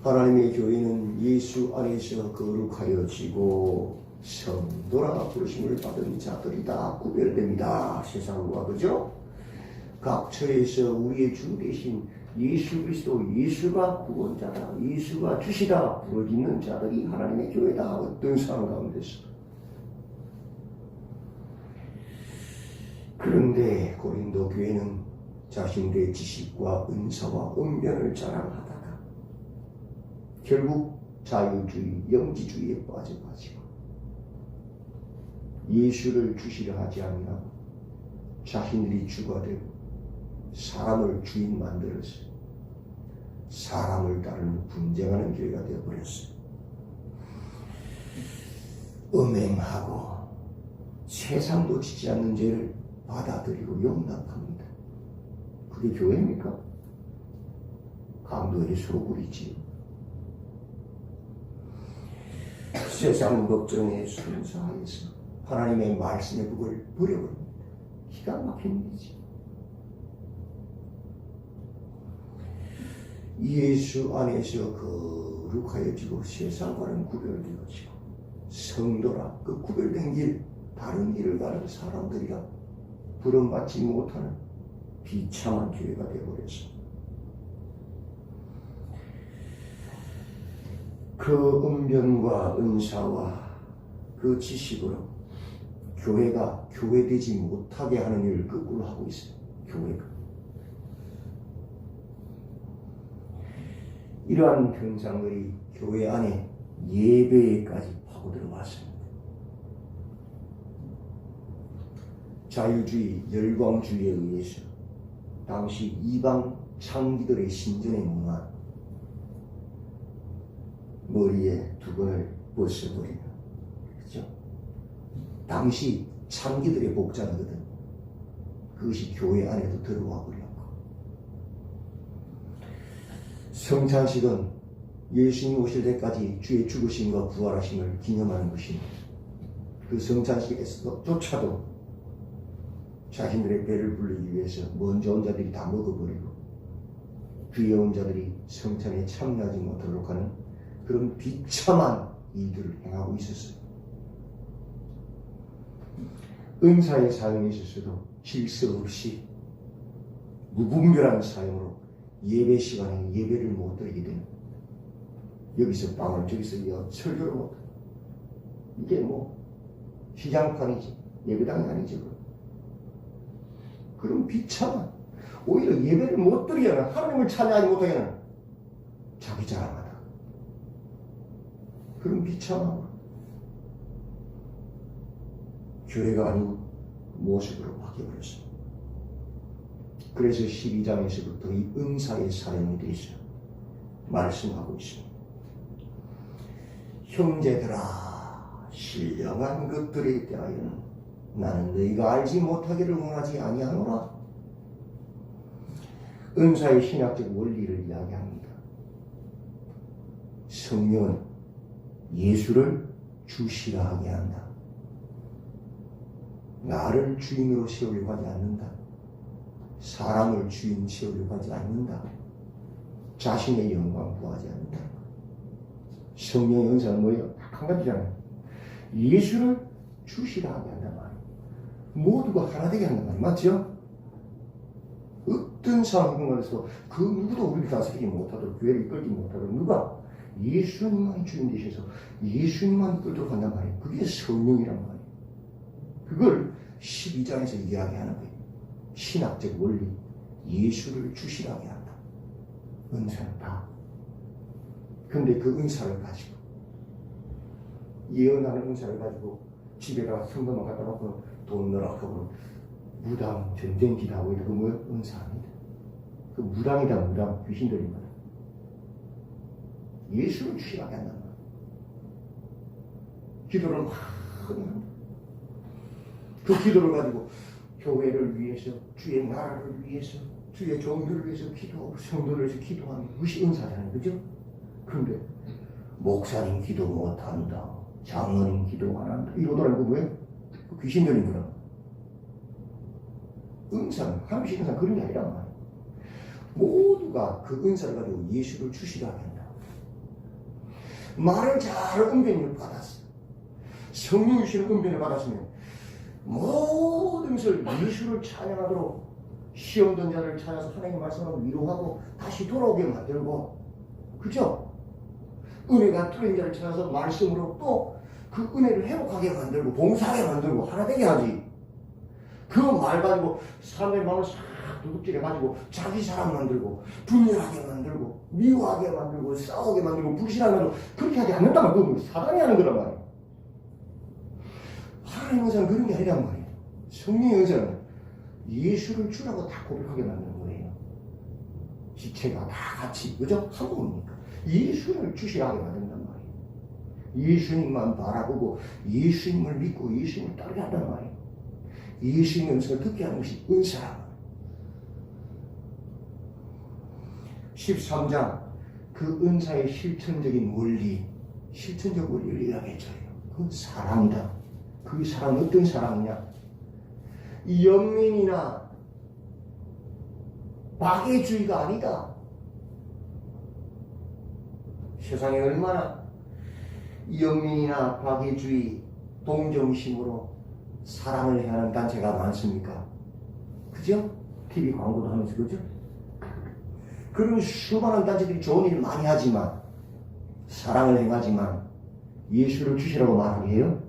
하나님의 교회는 예수 안에서 거룩하여지고 성도라 부르심을 받은 자들이다 구별됩니다. 세상과 그죠? 각 처에서 우리의 주 대신 예수 그리스도, 예수가 구원자다, 예수가 주시다 부르짖는 자들이 하나님의 교회다. 어떤 상황 가운데서. 그런데 고린도 교회는 자신들의 지식과 은사와 언변을 자랑하다가 결국 자유주의, 영지주의에 빠져가지고 예수를 주시려 하지 아니하고 자신들이 주가 되고 사람을 주인 만들어서 사람을 따르는 분쟁하는 교회가 되어버렸어요. 음행하고 세상도 지지 않는 죄를 받아들이고 용납합니다. 그게 교회입니까? 강도의 소굴이지요. 세상 걱정에 순사해서 하나님의 말씀의 북을 버려버립니다. 기가 막힌 일이지. 예수 안에서 거룩하여지고 세상과는 구별되어지고 성도라 그 구별된 길 다른 길을 가는 사람들이라 부름받지 못하는 비참한 교회가 되어버렸습니다. 그 언변과 은사와 그 지식으로 교회가 교회되지 못하게 하는 일을 거꾸로 하고 있어요. 교회가. 이러한 현상들이 교회 안에 예배에까지 파고들어왔습니다. 자유주의, 열광주의에 의해서 당시 이방 창기들의 신전에 문화 머리에 두건을 벗어버리는, 그죠? 당시 창기들의 복장이거든. 그것이 교회 안에도 들어와 버렸고, 성찬식은 예수님 오실 때까지 주의 죽으심과 부활하심을 기념하는 것입니다. 그 성찬식에서조차도 자신들의 배를 불리기 위해서 먼저 온 자들이 다 먹어버리고 뒤에 온 자들이 성찬에 참여하지 못하도록 하는 그런 비참한 일들을 행하고 있었어요. 은사의 사용에 있어서도 질서 없이 무분별한 사용으로 예배 시간에 예배를 못 드리게 되는, 여기서 빵을 저기서 설교를 못, 이게 뭐 시장판이지 예배당이 아니죠. 그런 비참한, 오히려 예배를 못 드리게 하는, 하나님을 찬양하지 못하게 하는 자기 자랑하다. 그런 비참함으로 교회가 아닌 모습으로 바뀌어버렸습니다. 그래서 12장에서부터 이 은사의 사용에 대해서 말씀하고 있습니다. 형제들아, 신령한 것들에 대하여는 나는 너희가 알지 못하기를 원하지 아니하노라. 은사의 신학적 원리를 이야기합니다. 성령은 예수를 주시라 하게 한다. 나를 주인으로 세우려고 하지 않는다. 사람을 주인 세우려고 하지 않는다. 자신의 영광 구하지 않는다. 성령의 은사는 뭐예요? 한 가지잖아요. 예수를 주시라 하게 한단 말이에요. 모두가 하나 되게 한단 말이에요. 맞죠? 어떤 상황에서 그 누구도 우리를 다스리지 못하도록, 교회를 이끌지 못하도록, 누가 예수님만 주인 되셔서 예수님만 이끌도록 한단 말이에요. 그게 성령이란 말이에요. 그걸 12장에서 이야기하는 거예요. 신학적 원리, 예수를 주시라게 한다. 은사는 다. 근데 그 은사를 가지고, 예언하는 은사를 가지고 집에다가 성경만 갖다 놓고 돈 넣으라고 하고 무당, 전쟁기다 하고 이거 뭐예요? 은사 아니다. 그 무당이다, 무당. 귀신들입니다. 예수를 주시라게 한단 말이에요. 기도를 막 합니다. 그 기도를 가지고 교회를 위해서, 주의 나라를 위해서, 주의 종교를 위해서 기도하고 성도를 위해서 기도하는 것이 은사잖아요. 그죠? 그런데 목사님 기도 못한다, 장로님 기도 안 한다 이러더라는 거 뭐예요? 귀신들인 거라. 은사는, 하나님의 은사는 그런 게 아니란 말이에요. 모두가 그 은사를 가지고 예수를 주시라고 한다. 말을 잘 은변을 받았어. 성령 주시는 은변을 받았으면 모든 것을 예수를 찬양하도록 시험던 자를 찾아서 하나님의 말씀으로 위로하고 다시 돌아오게 만들고, 그죠? 은혜가 뚫린 자를 찾아서 말씀으로 또 그 은혜를 회복하게 만들고 봉사하게 만들고 하나 되게 하지. 그 말 가지고 사람들의 마음을 싹 도둑질해 가지고 자기 사람 만들고 분열하게 만들고 미워하게 만들고 싸우게 만들고 불신하게 만들고 그렇게 하지 않는단 말이야. 그건 사단이 하는 거란 말이야. 하나님의 은사는 그런 게 아니란 말이야. 성령의 은사는 예수를 주라고 다 고백하게 만드는 거예요. 지체가 다 같이, 그죠? 한 몸이니까 예수를 주시라게 만든단 말이에요. 예수님만 바라보고 예수님을 믿고 예수님을 따르게 한단 말이에요. 예수님의 음성을 듣게 하는 것이 은사라. 13장 그 은사의 실천적인 원리, 실천적 원리를 이야기해줘요. 그건 사랑이다. 그 사랑은 어떤 사랑이냐? 연민이나 박애주의가 아니다. 세상에 얼마나 연민이나 박애주의, 동정심으로 사랑을 해야 하는 단체가 많습니까? 그죠? TV 광고도 하면서, 그죠? 그런 수많은 단체들이 좋은 일을 많이 하지만, 사랑을 행하지만, 예수를 주시라고 말하게 해요?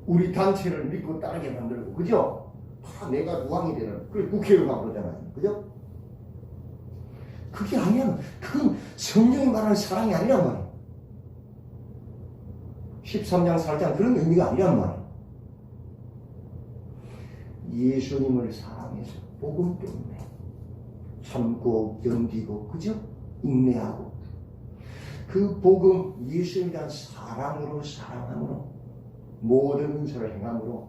우리 단체를 믿고 따르게 만들고, 그죠? 다 내가 우왕이 되는, 그래, 국회의원 그러잖아요. 그죠? 그게 아니야. 그건 성경이 말하는 사랑이 아니란 말이야. 13장 4장 그런 의미가 아니란 말이야. 예수님을 사랑해서 복음 때문에 참고 견디고, 그죠? 인내하고 그 복음 예수에 대한 사랑으로 사랑함으로 모든 은사를 행함으로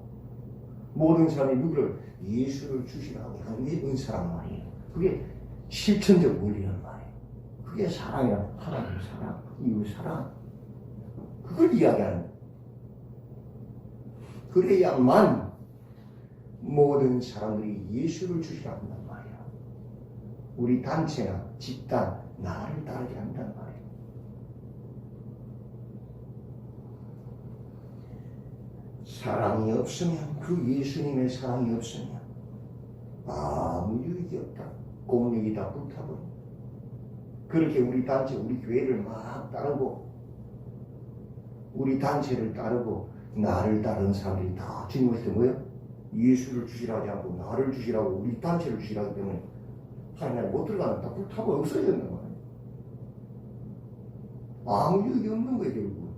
모든 사람이 누구를 예수를 주시라고 하는 게 은사란 말이에요. 그게 실천적 원리란 말이에요. 그게 사랑이야. 하나님 사랑, 이웃 사랑. 그걸 이야기하는 거예요. 그래야만 모든 사람들이 예수를 주시라 한단 말이야. 우리 단체나 집단, 나를 따르게 한단 말이야. 사랑이 없으면, 그 예수님의 사랑이 없으면 아무 유익이 없다. 공력이 다 불타버려. 그렇게 우리 단체, 우리 교회를 막 따르고 우리 단체를 따르고 나를 따르는 사람들이 다 주님 오실 때 뭐예요? 예수를 주시라 하지 않고 나를 주시라고 우리 단체를 주시라 하기 때문에 하나님 못 들어가는 다 불타고 없어졌는 거예요. 아무 유익이 없는 거예요. 결국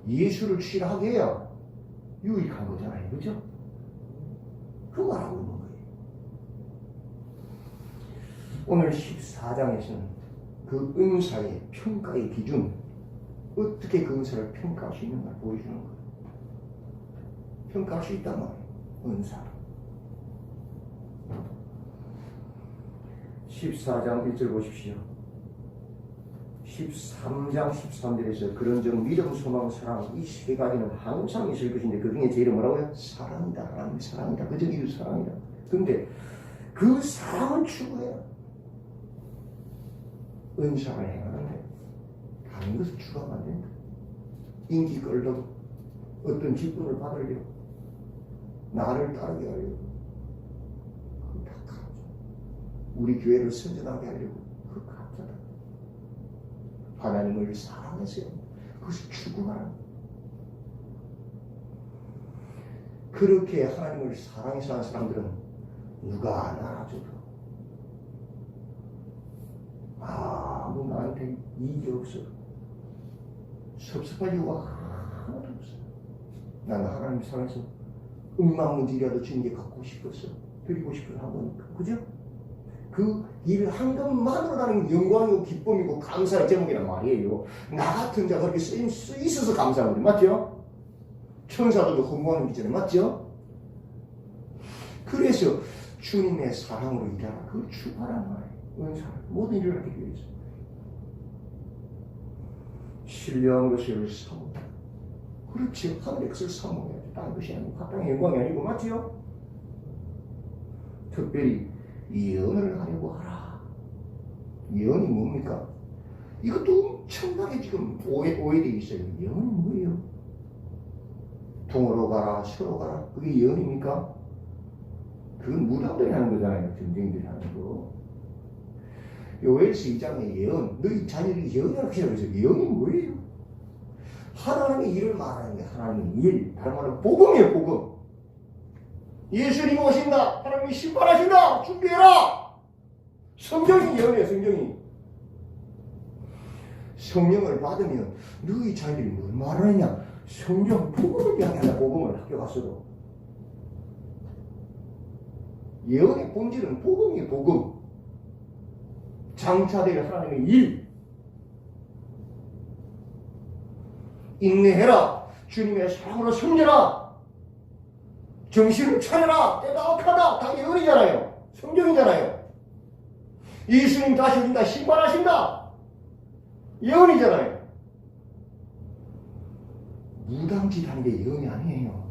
예수를 주시라 하게 해야 유익한 거잖아요. 그죠? 그거 말하고 있는 거예요. 오늘 14장에서는 그 은사의 평가의 기준, 어떻게 그 은사를 평가할 수 있는가 보여주는 거예요. 평가할 수 있단 말이에요. 은사를. 14장 1절 보십시오. 13장 13절에서 그런즉 믿음, 소망, 사랑 이 세 가지는 항상 있을 것인데 그 중에 제일 뭐라고요? 사랑이다. 하나님 사랑이다. 그저 이웃 사랑이다. 그런데 그 사랑을 추구해야 은사를 행하는데 다른 것을 추구하면 안 된다. 인기 끌려고 어떤 기쁨을 받으려고 나를 따르게 하려고 그거 다 가짜. 우리 교회를 선전하게 하려고 그거 가짜다. 하나님을 사랑해서요. 그것을 추구하라. 그렇게 하나님을 사랑해서 하는 사람들은 누가 안 알아줘도 아무 나한테 이익이 없어. 섭섭할 이유가 하나도 없어. 나는 하나님 사랑해서 억만문지라도 주님께 갖고 싶었어. 드리고 싶어서 한 거니까. 그죠? 그 일을 한 것만으로 나는 영광이고 기쁨이고 감사의 제목이란 말이에요. 나 같은 자가 그렇게 쓰임 있어서 감사한 거죠. 맞죠? 천사들도 헌무하는 기잖아요. 맞죠? 그래서 주님의 사랑으로 일하라. 그걸 추구하란 말이에요. 은사를 모든 일을 하기 위해서 신령한 것을 사모해. 그렇지. 하늘의 것을 사모해야지. 다른 것이 아니고 땅의 영광이 아니고. 맞지요? 특별히 예언을 하려고 하라. 예언이 뭡니까? 이것도 엄청나게 지금 오해되어 있어요. 예언이 뭐예요? 동으로 가라, 서로 가라. 그게 예언입니까? 그건 무당들이 하는 거잖아요. 전쟁들이 하는 거. 요엘서 2장의 예언, 너희 자녀들이 예언이라고 시작해서 예언이 뭐예요? 하나님의 일을 말하는 게 하나님의 일. 다른 말로 복음이에요, 복음. 예수님 오신다. 하나님이 심판하신다. 준비해라. 성경이 예언이에요, 성경이. 성령을 받으면 너희 자녀들이 뭘 말하느냐? 성경 복음을 이야기한다. 복음을 학교 갔어도. 예언의 본질은 복음이에요, 복음. 장차될 하나님의 일. 인내해라. 주님의 사랑으로 섬겨라. 정신을 차려라. 때가 악하다. 다 예언이잖아요. 성경이잖아요. 예수님 다시 오신다. 심판하신다. 예언이잖아요. 무당짓 하는 게 예언이 아니에요.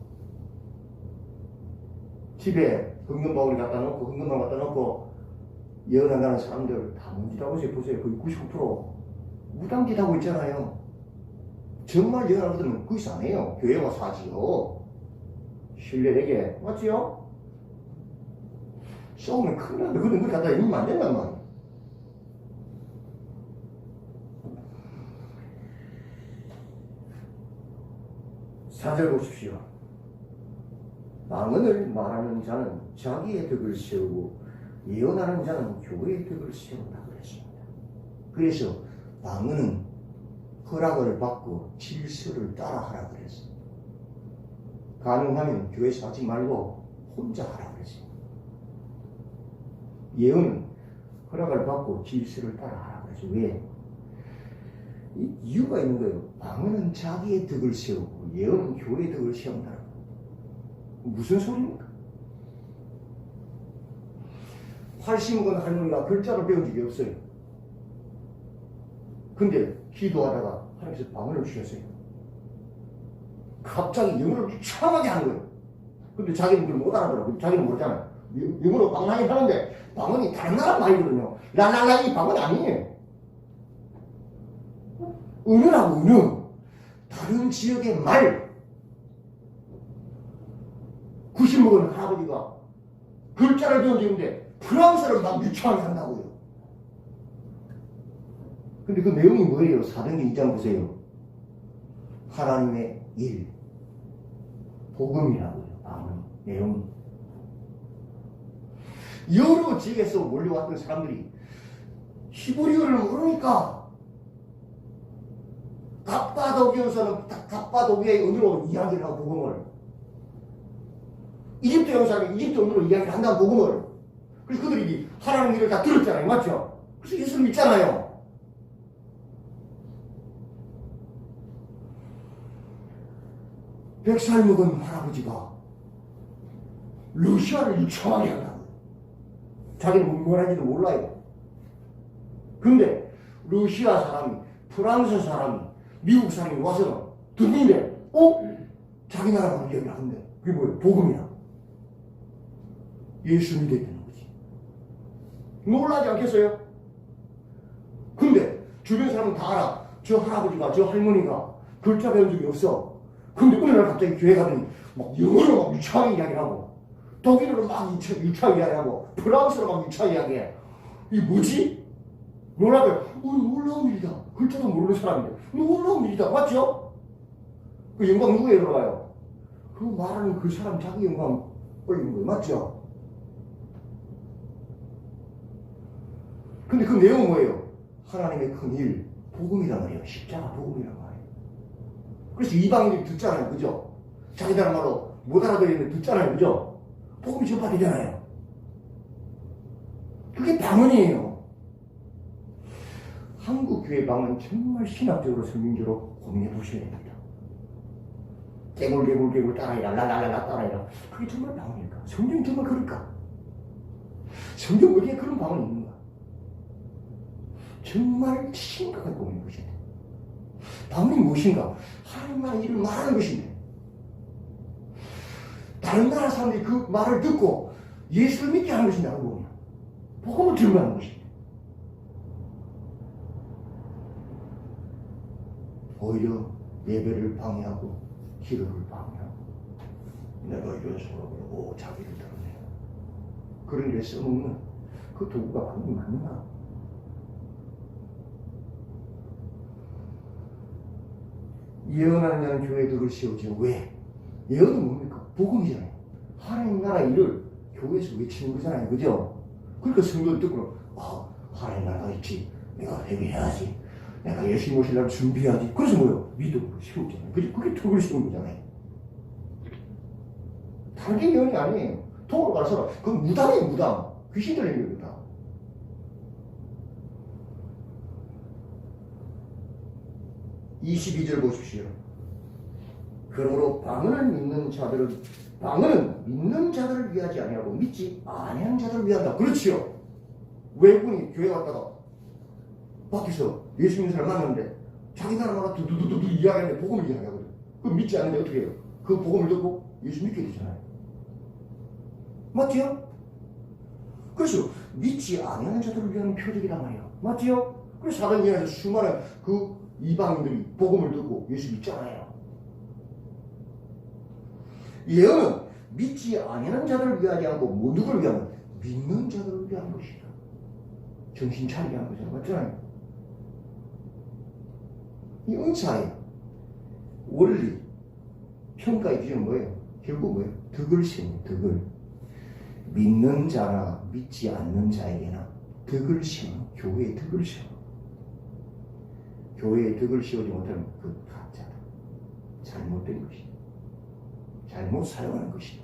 집에 헌금바구니 갖다 놓고 헌금방 갖다 놓고 예언한다는 사람들 다 뭔지라고 보세요. 거의 99% 무당짓 하고 있잖아요. 정말 예언하거든 거기서 안 해요. 교회 와서 하지요. 신뢰되게. 맞지요? 싸우면 큰일 난다. 그건 그걸 갖다 읽으면 안 된단 말이에요. 사절 보십시오. 망언을 말하는 자는 자기의 덕을 세우고 예언하는 자는 교회의 덕을 세운다 그랬습니다. 그래서 망언은 허락을 받고 질서를 따라하라 그랬습니다. 가능하면 교회에서 하지 말고 혼자 하라 그랬습니다. 예언은 허락을 받고 질서를 따라하라 그랬죠. 왜? 이유가 있는 거예요. 망언은 자기의 덕을 세우고 예언은 교회의 덕을 세운다. 무슨 소리입니까? 80건 할머니가 글자를 배운 적이 없어요. 근데 기도하다가 하나님께서 방언을 주셨어요. 갑자기 영어를 유창하게 하는 거예요. 근데 자기는 그걸 못 알아들어. 자기는 모르잖아요. 영어로 방언하긴 하는데 방언이 다른 나라 말이거든요. 랄랄라 이 방언 아니에요. 은어라고 은어. 다른 지역의 말. 90 먹은 할아버지가 글자를 배워주는데 프랑스어를 막 유창하게 한다고요. 근데 그 내용이 뭐예요? 사도행전 2장 보세요. 하나님의 일. 복음이라고요. 내용이. 여러 지역에서 몰려왔던 사람들이 히브리어를 모르니까 갑바도기에서는 갑바도기의 언어로 이야기를 하고 복음을, 이집트 온 사람이 이집트 언어로 이야기를 한다는 복음을. 그래서 그들이 하나님 일을 다 들었잖아요. 맞죠? 그래서 예수를 믿잖아요. 백 살 먹은 할아버지가 러시아를 유창하게 한다고. 자기는 뭘 하는지도 몰라요. 근데 러시아 사람이, 프랑스 사람이, 미국 사람이 와서 듣는데 자기 나라 얘기를 하는데 그게 뭐예요? 복음이야. 예수 믿겠다는 거지. 놀라지 않겠어요? 근데 주변 사람은 다 알아. 저 할아버지가, 저 할머니가 글자 배운 적이 없어. 근데 어느 날 갑자기 교회 가더니 막 영어로 막 유창하게 이야기하고, 독일어로 막 유창하게 이야기하고, 프랑스어로 막 유창하게 이야기해. 이게 뭐지? 놀라요. 놀라운 일이다. 글자도 모르는 사람인데 놀라운 일이다. 맞죠? 그 영광 누구에 들어가요? 그 말하는 그 사람 자기 영광 올리는 거예요. 맞죠? 근데 그 내용은 뭐예요? 하나님의 큰 일, 복음이란 말이에요. 십자가 복음이란 말이에요. 그래서 이방인들이 듣잖아요. 그죠? 자기 나라 말로 못 알아들리는데 듣잖아요. 그죠? 복음이 전파되잖아요. 그게 방언이에요. 한국 교회 방언 정말 신학적으로 성경적으로 고민해 보셔야 됩니다. 개굴 따라해라, 랄랄랄라 따라해라. 그게 정말 방언일까? 성경이 정말 그럴까? 성경 어디에 그런 방언이 있는가? 정말 심각하게 고민해 보셔야 돼요. 방언이 무엇인가? 하나님 나라의 일을 말하는 것인데, 다른 나라 사람들이 그 말을 듣고 예수를 믿게 하는 것인데, 알고 보면 복음을 증거하는 것인데, 오히려 예배를 방해하고 기도를 방해하고 내가 이런 소리로 자기를 드러내요. 그런 데 써먹는 그 도구가 방금 맞는가? 예언하는 자는 교회에 덕을 세우죠. 왜? 예언은 뭡니까? 복음이잖아요. 하나님 나라 일을 교회에서 외치는 거잖아요. 그죠? 그러니까 성도를 듣고 하나님 나라가 있지. 내가 회개해야지. 내가 예수 모시려고 준비해야지. 그래서 뭐요? 믿음으로 세우잖아요. 그죠? 그게 덕을 세우는 거잖아요. 다른 게 예언이 아니에요. 도로 가서 그건 무당이에요. 무당. 귀신 들리는 겁니다. (22절) 보십시오. 그러므로 방언을 믿는 자들을 위하지 아니하고 믿지 아니하는 자들을 위한다. 그렇지요. 외국인이 교회 갔다가 밖에서 예수 믿는 사람 만났는데 자기 나라마다 두두두두 이야기하는데 복음을 이야기하거든. 그럼 믿지 않는데 어떻게 해요? 그 복음을 듣고 예수 믿게 되잖아요. 맞지요? 그래서 믿지 아니하는 자들을 위한 표적이란 말이에요. 맞지요? 그래서 사단 예언에서 수많은 그 이방인들이 복음을 듣고 예수 믿잖아요. 예언은 믿지 아니하는 자들을 위하지 않고 누구를 위하면 믿는 자들을 위한 것이다. 정신 차리게 한 거잖아요. 맞잖아요. 이 은사의 원리, 평가의 기준은 뭐예요? 결국 뭐예요? 덕을 세우는 덕을. 믿는 자나 믿지 않는 자에게나 덕을 세우는, 교회의 덕을 세우는. 교회의 덕을 세우지 못하면 그 가짜다. 잘못된 것이다. 잘못 사용하는 것이다.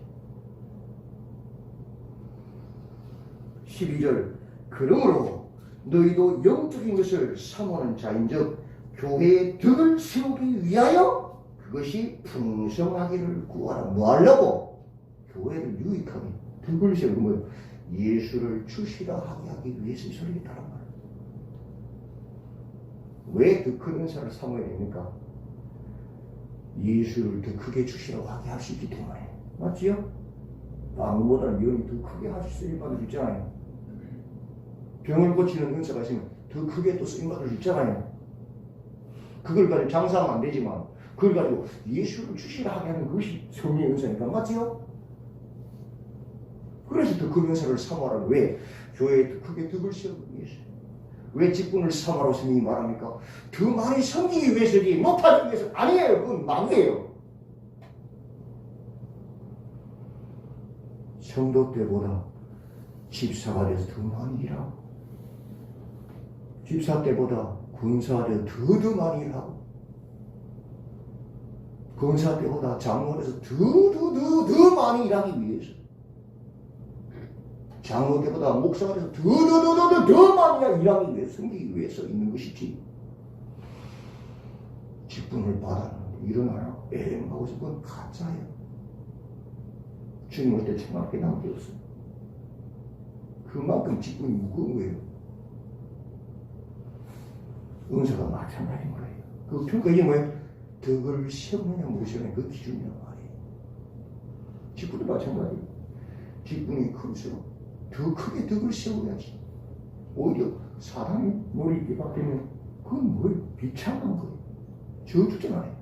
12절 그러므로 너희도 영적인 것을 사모하는 자인즉 교회의 덕을 세우기 위하여 그것이 풍성하기를 구하라. 뭐 하려고? 교회를 유익하게 덕을 세우는 거예요. 예수를 주시라 하게 위해서 이 소리가 따란 말이에요. 왜 더 큰 은사를 사모해야 됩니까? 예수를 더 크게 주시라고 하게 할 수 있기 때문에. 맞지요? 아무보다는 영이 더 크게 하실 수 있는 받을 수 있잖아요. 병을 고치는 은사가 있으면 더 크게 또 쓰임 받을 수 있잖아요. 그걸 가지고 장사하면 안 되지만 그걸 가지고 예수를 주시라 하게 하는 것이 성령의 은사니까. 맞지요? 그래서 더 큰 은사를 사모하라. 왜? 교회에 더 크게 덕을 세우기 위해서. 왜 직분을 사모하라고 스님이 말합니까? 더 많이 섬기기 위해서지 못하기 위해서 아니에요. 그건 망이에요. 성도 때보다 집사가 돼서 더 많이 일하고 집사 때보다 군사가 돼서 더 많이 일하고 군사 때보다 장로가 돼서 더 많이 일하기 위해서 장로 때보다 목사가 돼서 더 많이 일하기 위해서 섬기기 위해서 있는 것이지 직분을 받았는데 일어나라 하고 있어. 그건 가짜예요. 주님 올 때 정확하게 나온 게 없어요. 그만큼 직분이 무거운 거예요. 은사가 마찬가지인 거예요. 그 평가 이게 뭐예요? 덕을 세우느냐 무엇이냐 그 기준이란 말이에요. 직분도 마찬가지예요. 직분이 클수록 더 크게 덕을 세워야지. 오히려 사람이 머리 뒤바뀌면 그건 뭐예요? 비참한 거예요. 저주잖아요.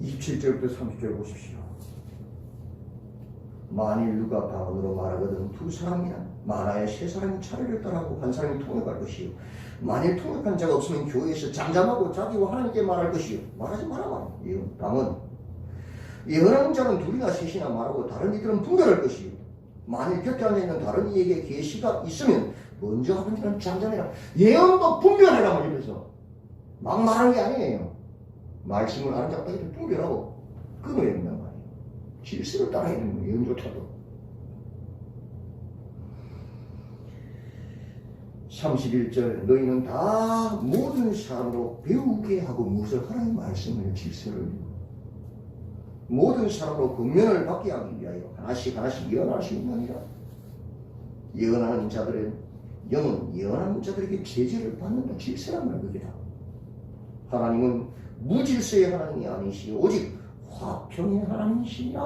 27절부터 30절 보십시오. 만일 누가 방언으로 말하거든 두 사람이나 많아야 세 사람이 차례를 따라하고 한 사람이 통역할 것이요. 만일 통역한 자가 없으면 교회에서 잠잠하고 자기와 하나님께 말할 것이요. 말하지 말아봐. 방언. 예언하는 자는 둘이나 셋이나 말하고 다른 이들은 분별할 것이요. 만일 곁에 앉아있는 다른 이에게 계시가 있으면 먼저 하던 자는 잠잠해라. 예언도 분별해라. 말이면서 막 말하는 게 아니에요. 말씀을 아는 자가 딱 분별하고 끊어야 된단 말이에요. 질서를 따라야 되는 거예요. 예언조차도. 31절 너희는 다 모든 사람으로 배우게 하고 무엇을 하나님의 말씀을 질서를 모든 사람으로 권면을 받게 하기 위하여 하나씩 예언할 수 있느니라. 예언하는 자들은 영은 예언하는 자들에게 제재를 받는다. 질서란 말 그게다. 하나님은 무질서의 하나님이 아니시오. 오직 화평의 하나님이시라.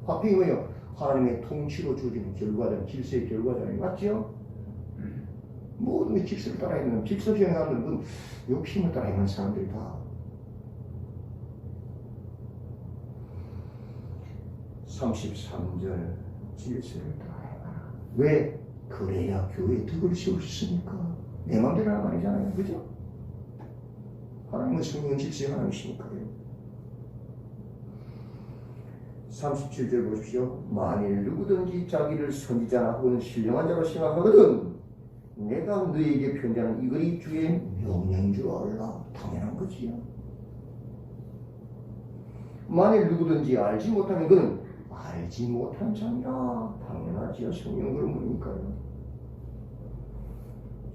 화평이 뭐예요? 하나님의 통치로 주어지는 결과잖아요. 질서의 결과잖아요. 맞죠? 모든 질서를 따라 있는 질서 정하는 건 욕심을 따라 있는 사람들이다. 33절 질서를 따라해봐라. 왜? 그래야 교회에 덕을 세울 수 있으니까. 내 맘대로 하는 말이잖아요. 그죠? 하나님은 성령 질서의 하나님이시니까요. 37절 보십시오. 만일 누구든지 자기를 선지자나 혹은 신령한 자로 생각하거든 내가 너에게 편지하는 이 글이 주의 명령인 줄 알라. 당연한 거지요. 만일 누구든지 알지 못하면 그는 알지 못한 자니라. 당연하지요. 성령 그런 거니까요.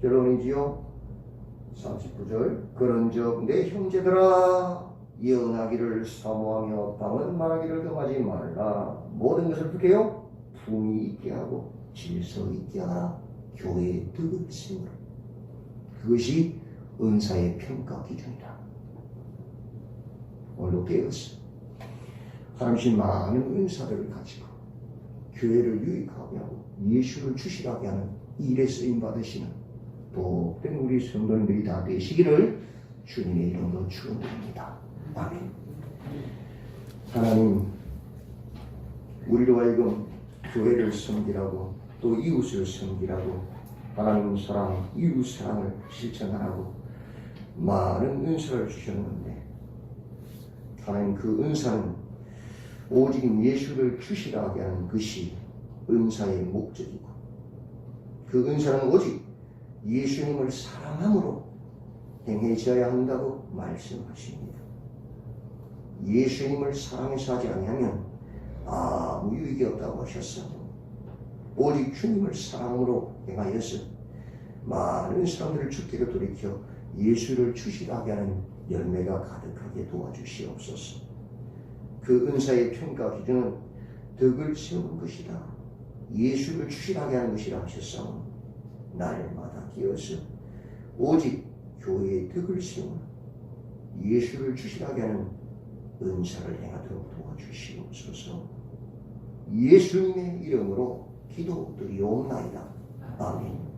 결론이지요. 39절 그런즉 내 형제들아 예언하기를 사모하며 방언 말하기를 금하지 말라. 모든 것을 어떻게 해요? 품위 있게 하고 질서 있게 하라. 교회의 덕을 세우라. 그것이 은사의 평가 기준이다. 오늘도 깨었어. 하나님이 많은 은사들을 가지고 교회를 유익하게 하고 예수를 주시하게 하는 일에 쓰임 받으시는 복된 우리 성도님들이 다 되시기를 주님의 이름으로 축원드립니다. 아멘. 하나님, 우리로 하여금 교회를 섬기라고 또 이웃을 섬기라고 하나님 사랑, 이웃 사랑을 실천하라고 많은 은사를 주셨는데 하나님 그 은사는 오직 예수를 주시라 하게 하는 것이 은사의 목적이고 그 은사는 오직 예수님을 사랑함으로 행해져야 한다고 말씀하십니다. 예수님을 사랑해서 하지 아니하면 아무 유익이 없다고 하셨어. 오직 주님을 사랑으로 행하여서 많은 사람들을 주께로 돌이켜 예수를 주시라게 하는 열매가 가득하게 도와주시옵소서. 그 은사의 평가 기준은 덕을 세우는 것이다. 예수를 주시라게 하는 것이라 하셨사오니 날마다 기어서 오직 교회의 덕을 세우는 예수를 주시라게 하는 은사를 행하도록 도와주시옵소서. 예수님의 이름으로 기도드리옵나이다. 아멘.